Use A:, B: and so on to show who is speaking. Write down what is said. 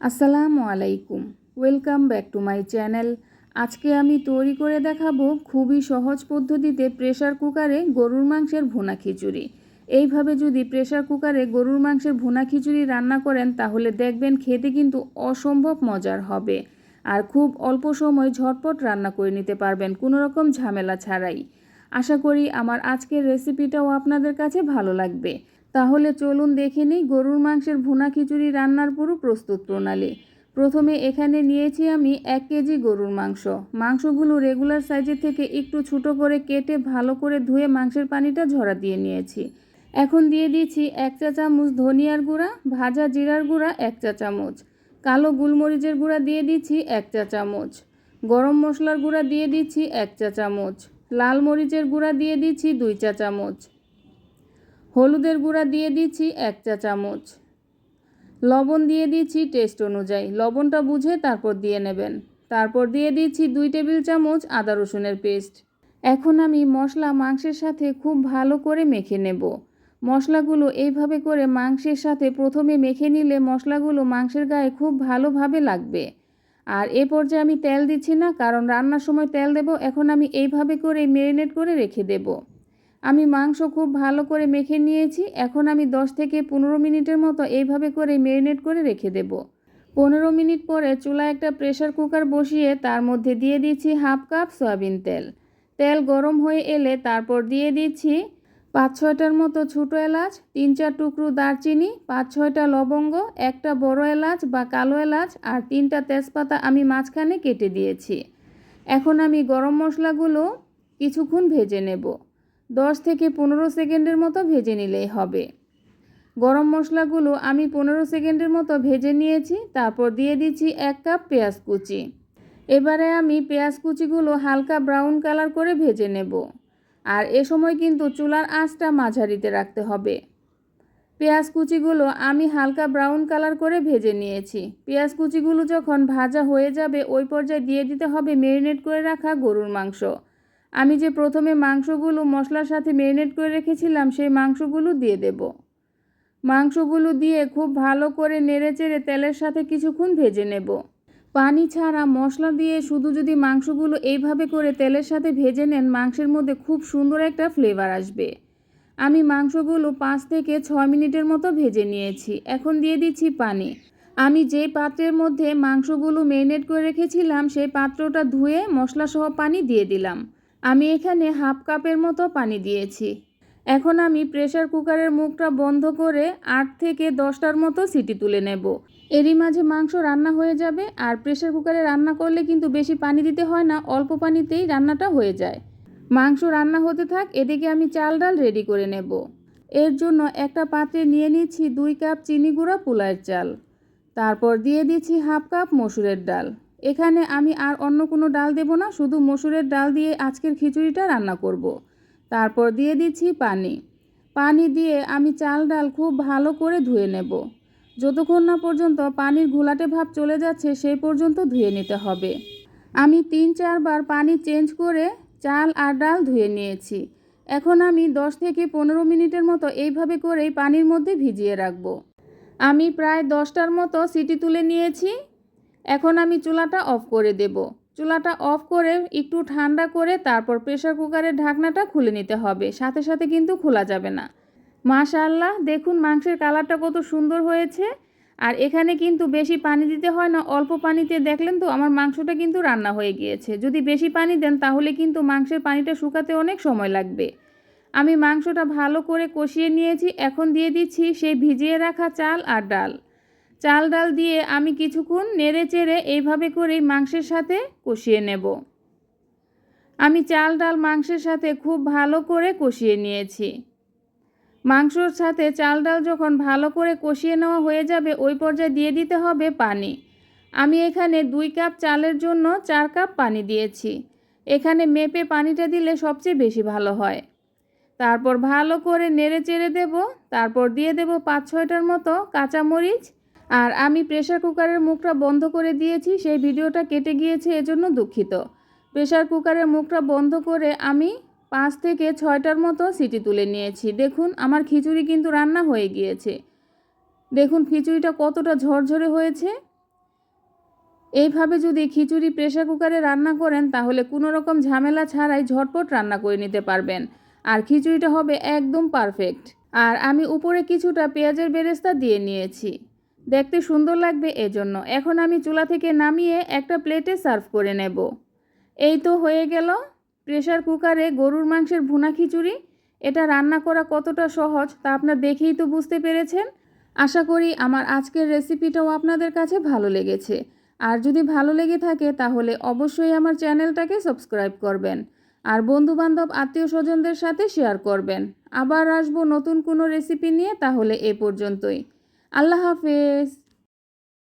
A: আসসালামু আলাইকুম, welcome back to my channel. আজকে আমি তৈরি করে দেখাবো খুবই সহজ পদ্ধতিতে প্রেসার কুকারে গরুর মাংসের ভুনা খিচুড়ি। এইভাবে যদি প্রেসার কুকারে গরুর মাংসের ভুনা খিচুড়ি রান্না করেন তাহলে দেখবেন খেতে কিন্তু অসম্ভব মজার হবে। আর খুব অল্প সময় ঝটপট রান্না করে নিতে পারবেন কোনো রকম ঝামেলা ছাড়াই। আশা করি আমার আজকের রেসিপিটাও আপনাদের কাছে ভালো লাগবে। তাহলে চলুন দেখে নিই গরুর মাংসের ভুনা খিচুড়ি রান্নার পুরো প্রস্তুত প্রণালী। প্রথমে এখানে নিয়েছি আমি 1 কেজি গরুর মাংস। মাংসগুলো রেগুলার সাইজের থেকে একটু ছোট করে কেটে ভালো করে ধুয়ে মাংসের পানিটা ঝরা দিয়ে নিয়েছি। এখন দিয়ে দিচ্ছি 1 চা চামচ ধনিয়ার গুঁড়া, ভাজা জিরার গুঁড়া 1 চা চামচ, কালো গোলমরিচের গুঁড়া দিয়ে দিচ্ছি 1 চা চামচ, গরম মশলার গুঁড়া দিয়ে দিচ্ছি 1 চা চামচ, লাল মরিচের গুঁড়া দিয়ে দিচ্ছি 2 চা চামচ, হলুদের গুঁড়া দিয়ে দিচ্ছি 1 চা চামচ, লবণ দিয়ে দিচ্ছি টেস্ট অনুযায়ী, লবণটা বুঝে তারপর দিয়ে নেবেন। তারপর দিয়ে দিচ্ছি 2 টেবিল চামচ আদা রসুনের পেস্ট। এখন আমি মশলা মাংসের সাথে খুব ভালো করে মেখে নেব। মশলাগুলো এইভাবে করে মাংসের সাথে প্রথমে মেখে নিলে মশলাগুলো মাংসের গায়ে খুব ভালোভাবে লাগবে। আর এ পর্যায়ে আমি তেল দিচ্ছি না, কারণ রান্নার সময় তেল দেব। এখন আমি এইভাবে করে ম্যারিনেট করে রেখে দেব। আমি মাংস খুব ভালো করে মেখে নিয়েছি। এখন আমি 10 থেকে 15 মিনিটের মতো এইভাবে করে ম্যারিনেট করে রেখে দেব। 15 মিনিট পরে চুলায় একটা প্রেসার কুকার বসিয়ে তার মধ্যে দিয়ে দিচ্ছি হাফ কাপ সয়াবিন তেল। তেল গরম হয়ে এলে তারপর দিয়ে দিচ্ছি 5-6টার মতো ছোটো এলাচ, 3-4 টুকরো দারচিনি, 5-6টা লবঙ্গ, একটা বড় এলাচ বা কালো এলাচ আর 3টা তেজপাতা আমি মাঝখানে কেটে দিয়েছি। এখন আমি গরম মশলাগুলো কিছুক্ষণ ভেজে নেব। 10 থেকে 15 সেকেন্ডের মতো ভেজে নিলেই হবে। গরম মশলাগুলো আমি 15 সেকেন্ডের মতো ভেজে নিয়েছি। তারপর দিয়ে দিচ্ছি 1 কাপ পেঁয়াজ কুচি। এবারে আমি পেঁয়াজ কুচিগুলো হালকা ব্রাউন কালার করে ভেজে নেব। আর এ সময় কিন্তু চুলার আঁচটা মাঝারিতে রাখতে হবে। পেঁয়াজ কুচিগুলো আমি হালকা ব্রাউন কালার করে ভেজে নিয়েছি। পেঁয়াজ কুচিগুলো যখন ভাজা হয়ে যাবে ওই পর্যায়ে দিয়ে দিতে হবে ম্যারিনেট করে রাখা গরুর মাংস। আমি যে প্রথমে মাংসগুলো মশলার সাথে ম্যারিনেট করে রেখেছিলাম সেই মাংসগুলো দিয়ে দেব। মাংসগুলো দিয়ে খুব ভালো করে নেড়েচেড়ে তেলের সাথে কিছুক্ষণ ভেজে নেব। পানি ছাড়া মশলা দিয়ে শুধু যদি মাংসগুলো এইভাবে করে তেলের সাথে ভেজে নেন মাংসের মধ্যে খুব সুন্দর একটা ফ্লেভার আসবে। আমি মাংসগুলো 5 থেকে 6 মিনিটের মতো ভেজে নিয়েছি। এখন দিয়ে দিচ্ছি পানি। আমি যে পাত্রের মধ্যে মাংসগুলো ম্যারিনেট করে রেখেছিলাম সেই পাত্রটা ধুয়ে মশলাসহ পানি দিয়ে দিলাম। আমি এখানে হাফ কাপের মতো পানি দিয়েছি। এখন আমি প্রেসার কুকারের মুখটা বন্ধ করে 8 থেকে 10টার মতো সিটি তুলে নেব। এরই মাঝে মাংস রান্না হয়ে যাবে। আর প্রেসার কুকারে রান্না করলে কিন্তু বেশি পানি দিতে হয় না, অল্প পানিতেই রান্নাটা হয়ে যায়। মাংস রান্না হতে থাক, এদিকে আমি চাল ডাল রেডি করে নেব। এর জন্য একটা পাত্রে নিয়ে নিচ্ছি 2 কাপ চিনি গুঁড়া পোলাওয়ের চাল। তারপর দিয়ে দিচ্ছি হাফ কাপ মসুরের ডাল। এখানে আমি আর অন্য কোনো ডাল দেব না, শুধু মসুরের ডাল দিয়ে আজকের খিচুড়িটা রান্না করব। তারপর দিয়ে দিচ্ছি পানি। পানি দিয়ে আমি চাল ডাল খুব ভালো করে ধুয়ে নেব। যতক্ষণ না পর্যন্ত পানির ঘোলাটে ভাব চলে যাচ্ছে সেই পর্যন্ত ধুয়ে নিতে হবে। আমি 3-4 বার পানি চেঞ্জ করে চাল আর ডাল ধুয়ে নিয়েছি। এখন আমি 10 থেকে 15 মিনিটের মতো এইভাবে করেই পানির মধ্যে ভিজিয়ে রাখব। আমি প্রায় 10টার মতো সিটি তুলে নিয়েছি। এখন আমি চুলাটা অফ করে দেব। চুলাটা অফ করে একটু ঠান্ডা করে তারপর প্রেসার কুকারের ঢাকনাটা খুলে নিতে হবে, সাথে সাথে কিন্তু খোলা যাবে না। মাশাআল্লাহ, দেখুন মাংসের কালারটা কত সুন্দর হয়েছে। আর এখানে কিন্তু বেশি পানি দিতে হয় না, অল্প পানিতে দেখলেন তো আমার মাংসটা কিন্তু রান্না হয়ে গিয়েছে। যদি বেশি পানি দেন তাহলে কিন্তু মাংসের পানিটা শুকাতে অনেক সময় লাগবে। আমি মাংসটা ভালো করে কষিয়ে নিয়েছি। এখন দিয়ে দিচ্ছি সেই ভিজিয়ে রাখা চাল আর ডাল। চাল ডাল দিয়ে আমি কিছুক্ষণ নেড়ে চেড়ে এইভাবে করেই মাংসের সাথে কষিয়ে নেব। আমি চাল ডাল মাংসের সাথে খুব ভালো করে কষিয়ে নিয়েছি। মাংসর সাথে চাল ডাল যখন ভালো করে কষিয়ে নেওয়া হয়ে যাবে ওই পর্যায়ে দিয়ে দিতে হবে পানি। আমি এখানে 2 কাপ চালের জন্য 4 কাপ পানি দিয়েছি। এখানে মেপে পানিটা দিলে সবচেয়ে বেশি ভালো হয়। তারপর ভালো করে নেড়ে চেড়ে দেব। তারপর দিয়ে দেব 5-6টার মতো কাঁচামরিচ। আর আমি প্রেসার কুকারের মুখটা বন্ধ করে দিয়েছি, সেই ভিডিওটা কেটে গিয়েছে, এজন্য দুঃখিত। প্রেসার কুকারের মুখটা বন্ধ করে আমি 5 থেকে 6টার মতো সিটি তুলে নিয়েছি। দেখুন আমার খিচুড়ি কিন্তু রান্না হয়ে গিয়েছে। দেখুন খিচুড়িটা কতটা ঝরঝরে হয়েছে। এইভাবে যদি খিচুড়ি প্রেসার কুকারে রান্না করেন তাহলে কোনো রকম ঝামেলা ছাড়াই ঝটপট রান্না করে নিতে পারবেন। আর খিচুড়িটা হবে একদম পারফেক্ট। আর আমি উপরে কিছুটা পেঁয়াজের বেরেস্তা দিয়ে নিয়েছি, দেখতে সুন্দর লাগবে এজন্য। এখন আমি চুলা থেকে নামিয়ে একটা প্লেটে সার্ভ করে নেব। এই তো হয়ে গেল প্রেসার কুকারে গরুর মাংসের ভুনা খিচুড়ি। এটা রান্না করা কতটা সহজ তা আপনারা দেখেই তো বুঝতে পেরেছেন। আশা করি আমার আজকের রেসিপিটাও আপনাদের কাছে ভালো লেগেছে। আর যদি ভালো লেগে থাকে তাহলে অবশ্যই আমার চ্যানেলটাকে সাবস্ক্রাইব করবেন আর বন্ধুবান্ধব আত্মীয় স্বজনদের সাথে শেয়ার করবেন। আবার আসবো নতুন কোনো রেসিপি নিয়ে, তাহলে এ পর্যন্তই। আল্লাহ হাফেজ।